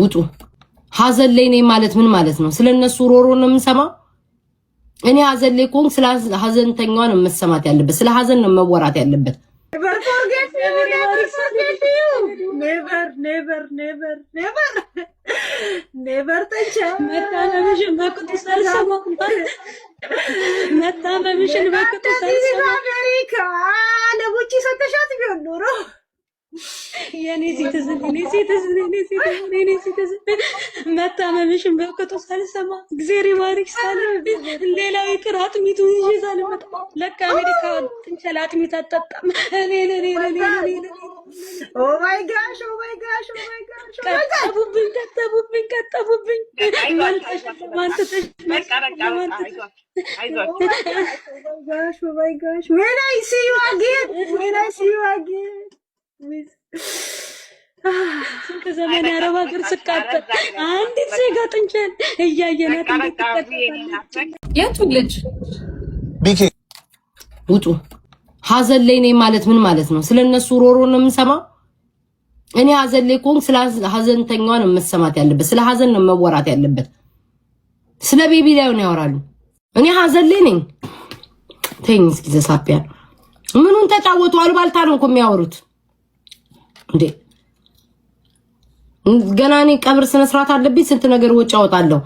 ውጡ ሐዘን ላይ ነኝ ማለት ምን ማለት ነው? ስለነሱ ሮሮ ነው የምንሰማው። እኔ ሐዘን ላይ ቆም ስለ ሐዘንተኛው ነው መሰማት ያለበት። ስለ ሐዘን ነው መወራት ያለበት። never touch መታመምሽን በቅጡ ሳልሰማ መታመምሽን በቅጡ ሳልሰማ አሜሪካ ለቡቺ ሰተሻት ቢሆን ኖሮ የኔ ሲተዝን መታመምሽን በቅጡ ሳልሰማ እግዚአብሔር ይባርክ ሳለ ሌላው ይቅር አጥሚቱን ይዤ ሳልመጣ ለካ አሜሪካ ጥንቸል አጥሚት አጠጣም እኔ Oh my gosh, ቀጠቡብኝ oh my gosh when I see you again ከዘመን አረባ ግር ስቃጠል አንዲት ዜጋ ጥንቸል እያየናት የቱ ልጅ ቢኬ ውጡ ሐዘን ላይ ነኝ ማለት ምን ማለት ነው? ስለነሱ ሮሮ ነው የምንሰማው። እኔ ሐዘን ላይ ቆም ስለ ሐዘንተኛው ነው መሰማት ያለበት። ስለ ሐዘን ነው መወራት ያለበት። ስለ ቤቢ ላይ ነው ያወራሉ። እኔ ሐዘን ላይ ነኝ። ተይኝ እስኪ ዘሳፒያ ምኑን ተጫወቱ? አልባልታ ነው እኮ የሚያወሩት እንዴ። ገና እኔ ቀብር ስነ ስርዓት አለብኝ። ስንት ነገር ወጪ አወጣለሁ።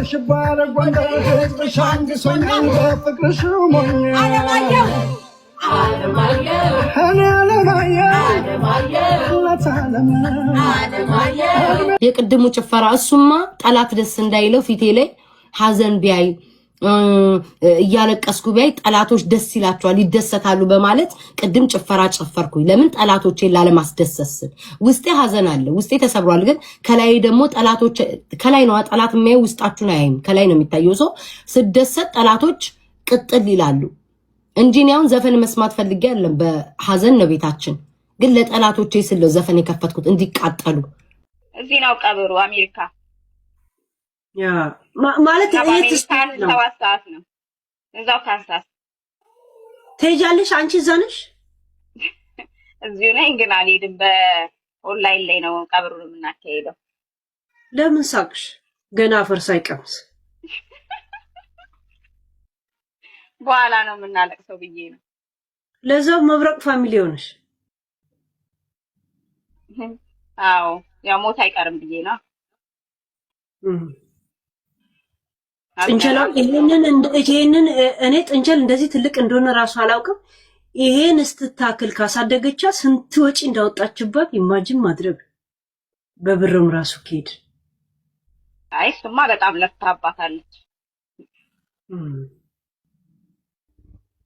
ሽባረ ጎንደር ህዝብሻንግ ሶኛን በፍቅርሽ ሞኝ አለማየሁ የቅድሙ ጭፈራ እሱማ ጠላት ደስ እንዳይለው ፊቴ ላይ ሐዘን ቢያይ እያለቀስኩ ቢያይ ጠላቶች ደስ ይላቸዋል ይደሰታሉ በማለት ቅድም ጭፈራ ጨፈርኩኝ። ለምን ጠላቶቼን ላለማስደሰስ ውስጤ ሐዘን አለ፣ ውስጤ ተሰብሯል። ግን ከላይ ደግሞ ጠላቶች ከላይ ነው ጠላት የሚያዩ ውስጣችሁን አያይም። ከላይ ነው የሚታየው። ሰው ስደሰት ጠላቶች ቅጥል ይላሉ እንጂ ነው ዘፈን መስማት ፈልጌ አይደለም። በሐዘን ነው ቤታችን። ግን ለጠላቶቼ ስለው ዘፈን የከፈትኩት እንዲቃጠሉ። እዚህ ነው ቀብሩ አሜሪካ ያ ማለት ሰዓት ነው እዛው ካንሳስ ትሄጃለሽ አንቺ እዛ ነሽ? እዚሁ ነኝ ግን አልሄድም። በኦንላይን ላይ ነው ቀብሩን የምናካሄደው። ለምን ሳቅሽ? ገና አፈር ሳይቀምስ በኋላ ነው የምናለቅሰው ብዬ ነው። ለዛው መብረቅ ፋሚሊ ሆነሽ? አዎ ያው ሞት አይቀርም ብዬ ነው። ጥንቸል ይሄንን እኔ ጥንቸል እንደዚህ ትልቅ እንደሆነ ራሱ አላውቅም። ይሄን ስትታክል ካሳደገቻ ስንት ወጪ እንዳወጣችባት ኢማጂን ማድረግ በብርም ራሱ ከሄድ አይ እሱማ በጣም ለፍታባታለች።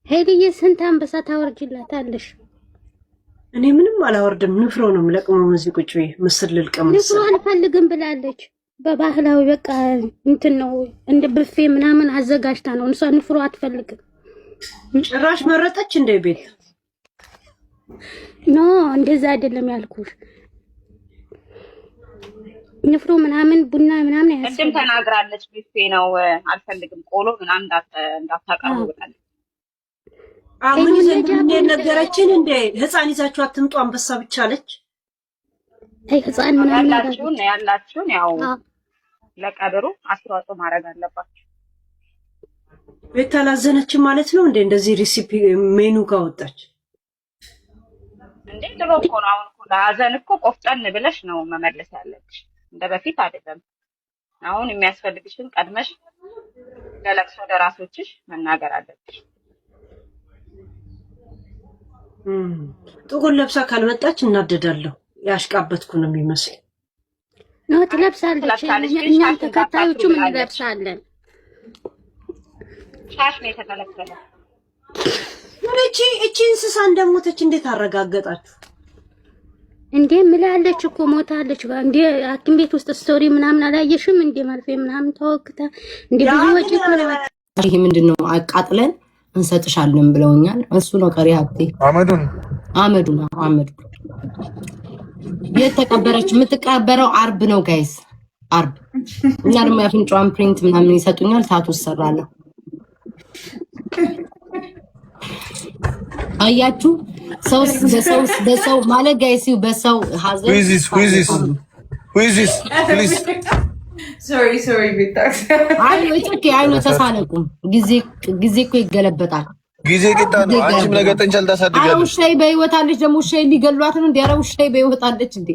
ሄዲዬ ስንት አንበሳ ታወርጅላታለሽ? እኔ ምንም አላወርድም። ንፍሮ ነው የምለቅመው። እዚህ ቁጭ ብዬ ምስር ልልቀም ንፍሮ አልፈልግም ብላለች። በባህላዊ በቃ እንትን ነው እንደ ብፌ ምናምን አዘጋጅታ ነው እንሷ ንፍሮ አትፈልግም። ጭራሽ መረጠች እንደ ቤት ኖ እንደዛ አይደለም ያልኩሽ። ንፍሮ ምናምን ቡና ምናምን እንደም ተናግራለች። ብፌ ነው አልፈልግም ቆሎ ምናምን እንዳታቀርቡ ብላለች። አሁን ዘንድኔ ነገረችን እንደ ህፃን ይዛችሁ አትምጡ አንበሳ ብቻ አለች። አይ ህፃን ምናምን ያላችሁን ያው ለቀብሩ አስተዋጽኦ ማድረግ አለባችሁ። ቤት አላዘነች ማለት ነው እንደ እንደዚህ ሪሲፒ ሜኑ ጋር ወጣች እንዴ? ድሮ እኮ ነው። አሁን እኮ ለሀዘን እኮ ቆፍጠን ብለሽ ነው መመለስ ያለብሽ፣ እንደ በፊት አይደለም። አሁን የሚያስፈልግሽን ቀድመሽ ለለቅሶ ደራሶችሽ መናገር አለብሽ። ጥቁር ለብሳ ካልመጣች እናደዳለሁ። ያሽቃበትኩ ነው የሚመስል ነው። ትለብሳለች። እኛም ተከታዮቹ ምን እንለብሳለን? ሻሽ ነው የተከለከለው። እቺ እንስሳ እንደሞተች እንዴት አረጋገጣችሁ እንዴ? ምላለች እኮ ሞታለች። እንዴ ሐኪም ቤት ውስጥ ስቶሪ ምናምን አላየሽም እንዴ? መርፌ ምናምን ተወክታ እንዴ ብዙ ወጪ እኮ ነው። ይሄ ምንድነው? አቃጥለን እንሰጥሻለን ብለውኛል። እሱ ነው ቀሪ ሀብቴ። አመዱ የተቀበረች የምትቀበረው አርብ ነው ጋይስ፣ አርብ። እና ደግሞ ያፍንጫዋን ፕሪንት ምናምን ይሰጡኛል። ታቱ ሰራለሁ። አያችሁ በሰው ማለት ጋይስ በሰው ሀዘን who is this please sorry ቢታክስ አይ ነው ተሳለቁም ጊዜ እኮ ይገለበጣል ጊዜ ቂጣ ነው አንቺም ነገ ጥንቸል ታሳድጋለሽ ውሻዬ በህይወት አለች ደግሞ ውሻዬ ሊገሏት ነው እንዴ ኧረ ውሻዬ በህይወት አለች እንዴ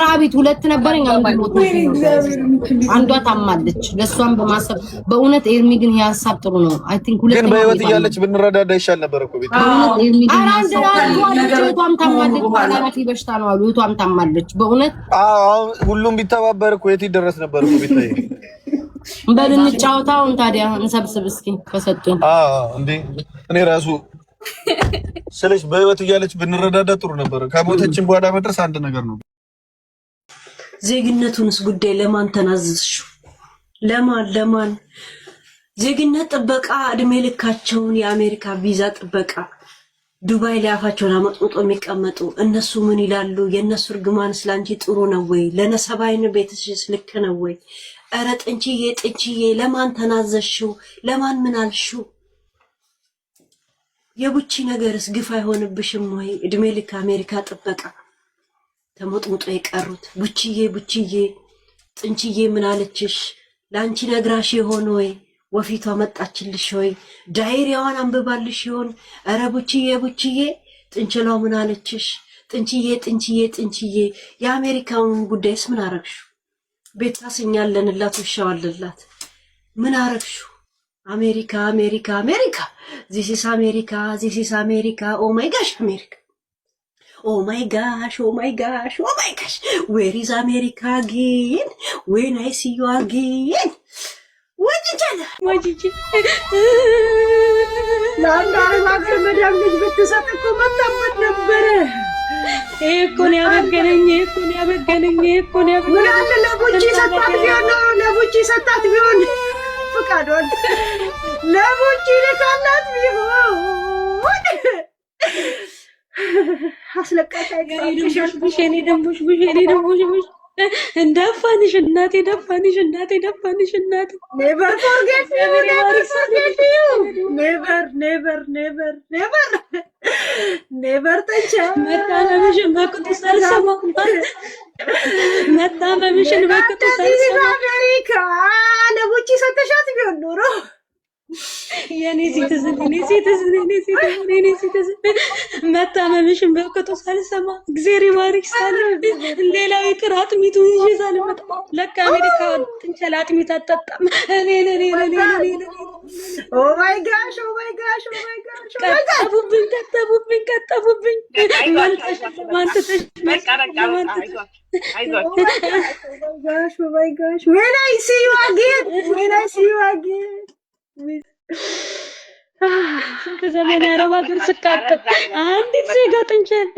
ራቢት ሁለት ነበረኝ አንዷ ታማለች ለሷም በማሰብ በእውነት ኤርሚ ግን ያሳብ ጥሩ ነው አይ ቲንክ ሁለት ግን በህይወት እያለች ብንረዳዳ ይሻል ነበር እኮ ቤት እህቷም ታማለች ባላማት ይበሽታ ነው አሉ እህቷም ታማለች በእውነት ሁሉም ቢተባበር እኮ የት ይደረስ ነበር እኮ ቤት ላይ በልንጫወታውን ታዲያ እንሰብስብ እስኪ ከሰጡን እንዴ እኔ ራሱ ስለሽ በህይወት እያለች ብንረዳዳ ጥሩ ነበር ከሞተችን በኋላ መድረስ አንድ ነገር ነው ዜግነቱንስ ጉዳይ ለማን ተናዘዝሽው ለማን ዜግነት ጥበቃ እድሜ ልካቸውን የአሜሪካ ቪዛ ጥበቃ ዱባይ ላይ አፋቸውን አመጥጦ የሚቀመጡ እነሱ ምን ይላሉ የነሱ እርግማን ስላንቺ ጥሩ ነው ወይ ለነሰባይን ቤትሽስ ልክ ነው ወይ ኧረ ጥንችዬ ለማን ተናዘሽው ለማን ምን አልሽው የቡቺ ነገርስ ግፍ አይሆንብሽም ወይ እድሜ ልክ አሜሪካ ጥበቃ ተሞጥሙጦ የቀሩት ቡቺዬ ጥንችዬ ምን አለችሽ ላንቺ ነግራሽ ይሆን ወይ ወፊቷ መጣችልሽ ወይ ዳይሪያዋን አንብባልሽ ይሆን ኧረ ቡቺዬ ጥንችላው ምን አለችሽ ጥንችዬ የአሜሪካውን ጉዳይስ ምን አረግሽው ቤት ታስኛለንላት ውሻዋለላት ምን አረግሹ አሜሪካ this is America oh my gosh America oh my gosh where is America again when I see you again ወጅጂ ለአንዳር ማገር መዳም ልጅ ብትሰጥኩ መጣበት ነበረ እኮን ያበገነኝ ምን አለ ለቡቺ ሰጣት ቢሆን ፍቃዶን ለቡቺ ለካላት ቢሆን አስለቃሽ አይቀርሽ እኔ ደምቦሽ እንዳፋንሽ እናቴ ደፋንሽ እናቴ never forget you never ተቻ መታመምሽን በቅጡ ሳልሰማ አሜሪካ ለቡቺ ሰተሻት ቢሆን ኖሮ የኔ ሲትዝን መታመምሽን በቅጡ ሳልሰማ እግዚአብሔር ይባርክ ሳለ ሌላው ይቅር አጥሚቱን ይዤ ሳልመጣ ለካ አሜሪካ ጥንቸል አጥሚት አጠጣም እኔ ኦ ማይ ጋሽ ቀጠፉብኝ ማንተሽ when I see you again ስንት ዘመን አረብ ሀገር ስቃጠል አንዲት ዜጋ ጥንቸል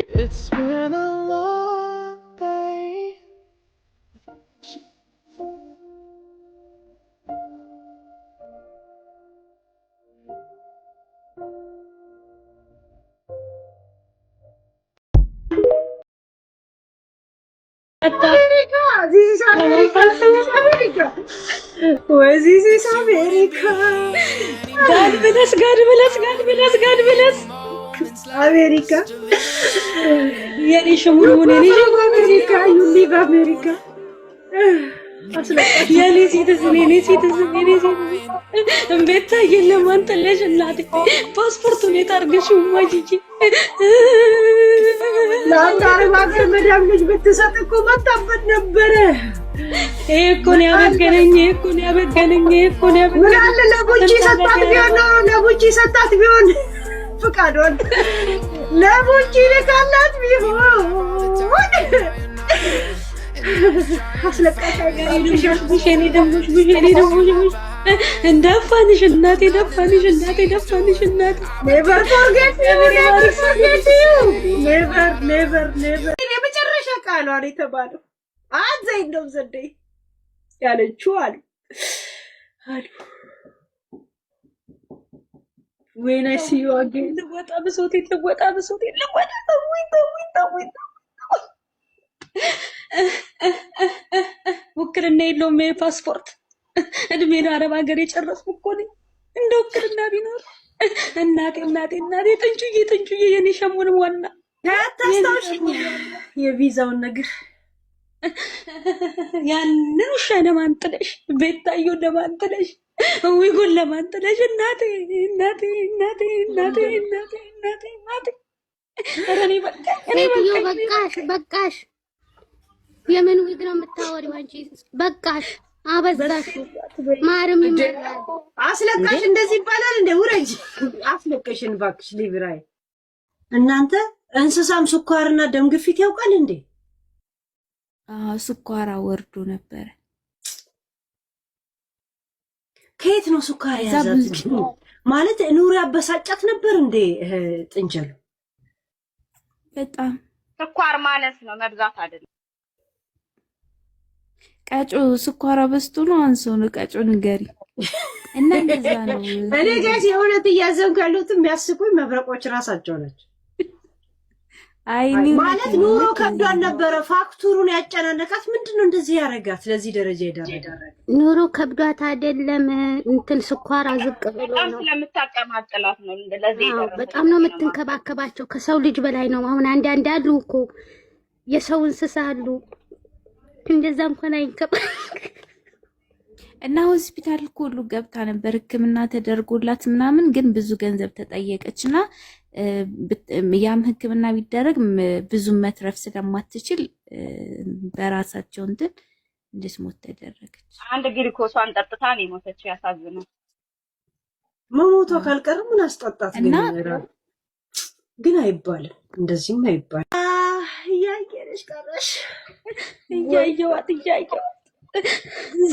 This is America. God bless. America. የኔ ሽሙን America. You live America. የኔ ሲቲዝን እንቤታ የለማን ጥለሽ እናቴ ፓስፖርቱን የታርገሽው ማጂጂ ለአንዳር ማገር መዳም ልጅ ብትሰጥ እኮ መጣበት ነበረ እኮን ያበገነኝ ምን አለ ለቡቺ ሰጣት ቢሆን ፍቃዶን ለቡቺ ለካላት ቢሆን አስለቃሽ አይቀርሽ እኔ ደምቦሽ እንዳፋንሽ እናቴ ደፋንሽ እናቴ never forget you never የመጨረሻ ቃሏ ነው የተባለው አዘይ ነው ዘደይ ያለችው አሉ when I see you again ልወጣ ብሶቴ ውክልና የለውም ፓስፖርት እድሜ ነው አረብ ሀገር የጨረስኩ እኮ ነኝ እንደ ውክልና ቢኖር እናቴ ጥንቹዬ የኔ ሸሙን ዋና ታስታውሽኝ የቪዛውን ነገር ያንን ውሻ ለማን ጥለሽ ቤታዮ ለማን ጥለሽ ዊጉን ለማን ጥለሽ እናቴ ረኔ በቃሽ። የምን ዊግ ነው የምታወሪው አንቺ? በቃሽ፣ አበዛሽ። ማርም ይመራል። አስለቃሽ እንደዚህ ይባላል እንደ ውረጅ። አስለቀሽን እባክሽ ሊብራይ። እናንተ እንስሳም ስኳርና ደም ግፊት ያውቃል እንዴ? ስኳር ወርዶ ነበረ። ከየት ነው ስኳር ያዛት? ማለት ኑሮ ያበሳጫት ነበር እንዴ ጥንጀሉ? በጣም ስኳር ማነስ ነው መብዛት አይደለም። ቀጮ ስኳር በዝቶ ነው አንሶ ነው ቀጮ ንገሪ እና እንደዛ ነው። እኔ ጋር የእውነት እያዘንኩ ያሉት የሚያስቁኝ መብረቆች ራሳቸው ናቸው። ማለት ኑሮ ከብዷል ነበረ። ፋክቱሩን ያጨናነቃት ምንድነው እንደዚህ ያረጋት ለዚህ ደረጃ ይዳረጋ? ኑሮ ከብዷት አይደለም እንትን ስኳር ዝቅ ብሎ ነው። ስለምታቀማጥላት ነው ለዚህ ይደረጋል። በጣም ነው የምትንከባከባቸው ከሰው ልጅ በላይ ነው። አሁን አንዳንድ አሉ እኮ የሰው እንስሳ አሉ እንደዛ እንኳን አይንከባ እና ሆስፒታል ሁሉ ገብታ ነበር ሕክምና ተደርጎላት ምናምን፣ ግን ብዙ ገንዘብ ተጠየቀችና ያም ሕክምና ቢደረግ ብዙ መትረፍ ስለማትችል በራሳቸው እንትን እንድትሞት ተደረገች። አንድ ግሉኮሷን ጠጥታ ነው የሞተችው። ያሳዝናል። መሞቷ ካልቀረ ምን አስጠጣት? ግን አይባልም፣ እንደዚህም አይባልም። እያየሽ ቀረሽ። እያየዋት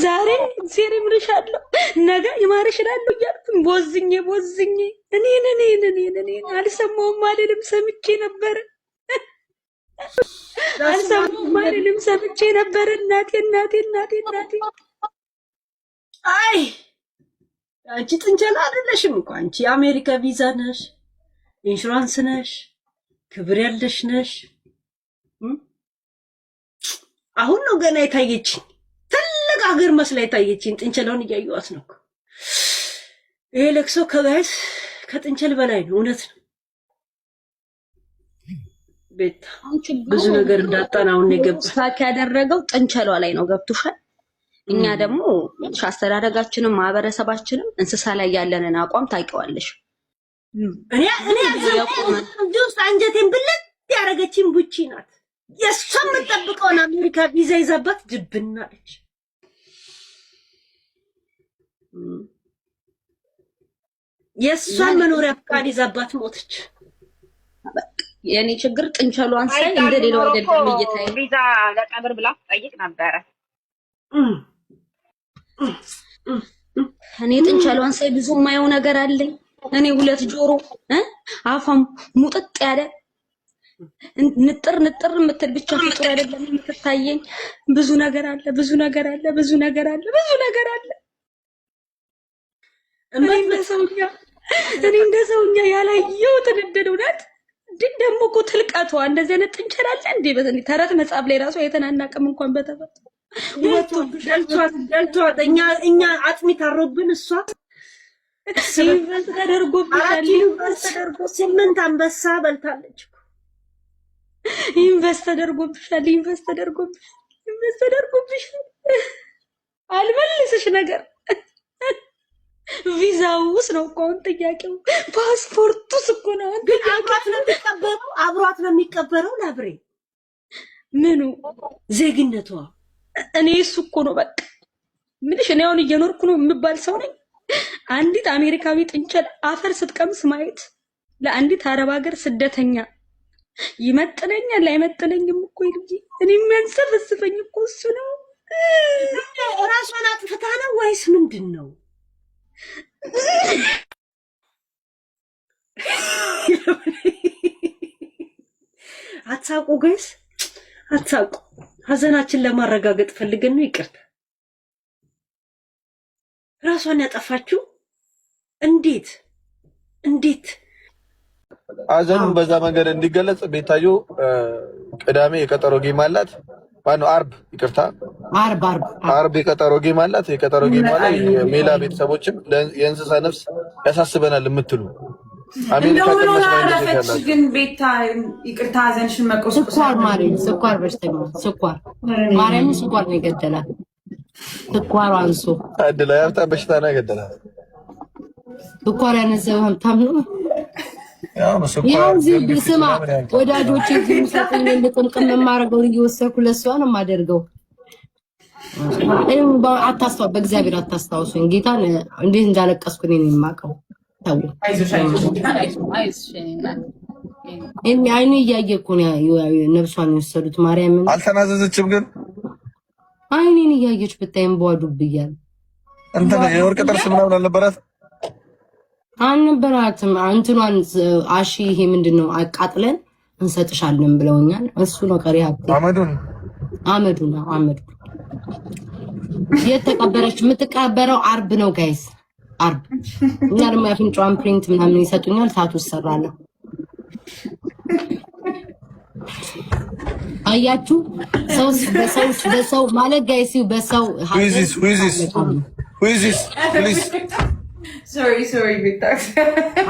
ዛሬ ምርሻለሁ ነገ ይማርሽላለሁ እያልኩኝ ቦዝኜ እኔ አልሰማሁም አልልም። ሰምቼ ነበር አልሰማሁም አልልም። ሰምቼ ነበር። እናቴ አይ አንቺ ጥንቸል አይደለሽም እኮ አንቺ የአሜሪካ ቪዛ ነሽ፣ ኢንሹራንስ ነሽ፣ ክብር ያለሽ ነሽ። አሁን ነው ገና የታየችኝ ትልቅ ሀገር መስላ የታየችኝ። ጥንቸላውን እያየኋት ነው። ይሄ ለቅሶ ከጋይስ ከጥንቸል በላይ ነው። እውነት ነው። ቤት ብዙ ነገር እንዳጣናውን የገባ ሳክ ያደረገው ጥንቸሏ ላይ ነው። ገብቶሻል? እኛ ደግሞ አስተዳደጋችንም ማህበረሰባችንም እንስሳ ላይ ያለንን አቋም ታውቂዋለሽ። እኔ ውስጥ አንጀቴን ብልጥ ያደረገችኝ ቡቺ ናት። የእሷን የምጠብቀውን አሜሪካ ቪዛ ይዛባት ድብናለች። የእሷን መኖሪያ ፍቃድ ይዛባት ሞተች። የኔ ችግር ጥንቸሏን ሳይ እንደሌላው አይደለም እየታይ ቪዛ ለቀብር ብላ ትጠይቅ ነበረ። እኔ ጥንቸሏን ሳይ ብዙ የማየው ነገር አለኝ። እኔ ሁለት ጆሮ አፋም ሙጥጥ ያለ ንጥር የምትል ብቻ ፍጡር አይደለም የምትታየኝ። ብዙ ነገር አለ። እኔ እንደ ሰውኛ ያላየው ተደደደው ናት። ደግሞ እኮ ትልቀቷ እንደዚህ አይነት ጥንቸል አለ እንዴ? በተለይ ተረት መጽሐፍ ላይ ራሱ የተናናቀም እንኳን በተፈጥሮ ደልቷት እኛ አጥሚት አሮብን እሷ ተደርጎብሻል። ስምንት አንበሳ በልታለች። ኢንቨስት ተደርጎብሻል። አልመልስሽ ነገር ቪዛውስ ነው እኮ አሁን ጥያቄው። ፓስፖርቱስ እኮ ነው አብሯት ነው የሚቀበረው። ላብሬ ምኑ ዜግነቷ እኔ እሱ እኮ ነው በቃ ምንሽ። እኔ አሁን እየኖርኩ ነው የምባል ሰው ነኝ። አንዲት አሜሪካዊ ጥንቸል አፈር ስትቀምስ ማየት ለአንዲት አረብ ሀገር ስደተኛ ይመጥነኛል አይመጥነኝም እኮ ልጅ። እኔ የሚያንሰፈስፈኝ እኮ እሱ ነው። ራሷን አጥፍታ ነው ወይስ ምንድን ነው? አትሳቁ ጋይስ፣ አትሳቁ። ሀዘናችን ለማረጋገጥ ፈልገን ነው። ይቅርታ። ራሷን ያጠፋችው እንዴት ሀዘኑን በዛ መንገድ እንዲገለጽ ቤታዮ ቅዳሜ የቀጠሮ ጌም አላት። ማነው አርብ፣ ይቅርታ አርብ የቀጠሮ ጌም አላት። የቀጠሮ ጌም ላይ ሜላ ቤተሰቦችም የእንስሳ ነፍስ ያሳስበናል የምትሉ አሜሪካ ተመስማኝ ግን ቤታ ይቅርታ ሀዘንሽን መቆስቆስ ስኳር ማርያም ስኳር በሽተኛ ስኳር ማርያም ስኳር ነው የገደላት። ስኳር አንሶ አድላ ያብታ በሽታ ነው የገደላት። ስኳር ያነሰው ሀብታም ነው። ያው ስማ ወዳጆቼ እዚህ ሰጥኝ ልቅምቅም የማደርገው እየወሰድኩ ለሷ ነው የማደርገው። አታስታው በእግዚአብሔር አታስታውሱኝ። ጌታን እንዴት እንዳለቀስኩ እኔ ነኝ የማውቀው። ታው አይኔ እያየ እኮ ነው ነብሷን የወሰዱት። ማርያምን አልተናዘዘችም ግን አይኔን እያየች ብታይም በዋዱ ብያል እንትን የወርቅ ጥርስ ምናምን አልነበራት አልነበራትም። እንትኗን አሺ ይሄ ምንድነው አቃጥለን እንሰጥሻለን ብለውኛል። እሱ ነው ቀሪ ሀብቴ አመዱ ነው አመዱ የተቀበረች የምትቀበረው አርብ ነው ጋይስ አርብ። እና ደግሞ የአፍንጫዋን ፕሪንት ምናምን ይሰጡኛል። ታቱ ሰራለሁ። አያችሁ በሰው ማለት ጋይስ በሰው sorry Victor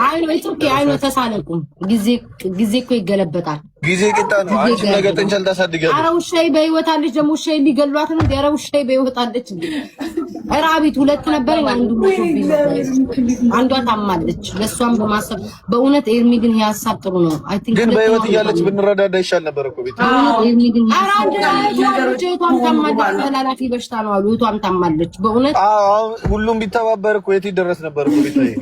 አይ ነው ኢትዮጵ አይ ነው ተሳለቁም ጊዜ እኮ ይገለበጣል። ጊዜ ቂጣ ነው። አንቺ ነገር ጥንቸል ታሳድጋለሽ። ኧረ ውሻዬ በህይወት አለች። ደግሞ ውሻዬ ሊገሏት ነው። ኧረ ውሻዬ በህይወት አለች። ኧረ አቤት ሁለት ነበር አንዷ ታማለች። ለሷም በማሰብ በእውነት ኤርሚ ግን ሀሳብ ጥሩ ነው። አይ ቲንክ ግን በህይወት እያለች ብንረዳዳ ይሻል ነበር እኮ ቤት ኤርሚ ግን እህቷም ታማለች። ተላላፊ በሽታ ነው አሉ። እህቷም ታማለች። በእውነት ሁሉም ቢተባበር እኮ የት ይደረስ ነበር እኮ ቤት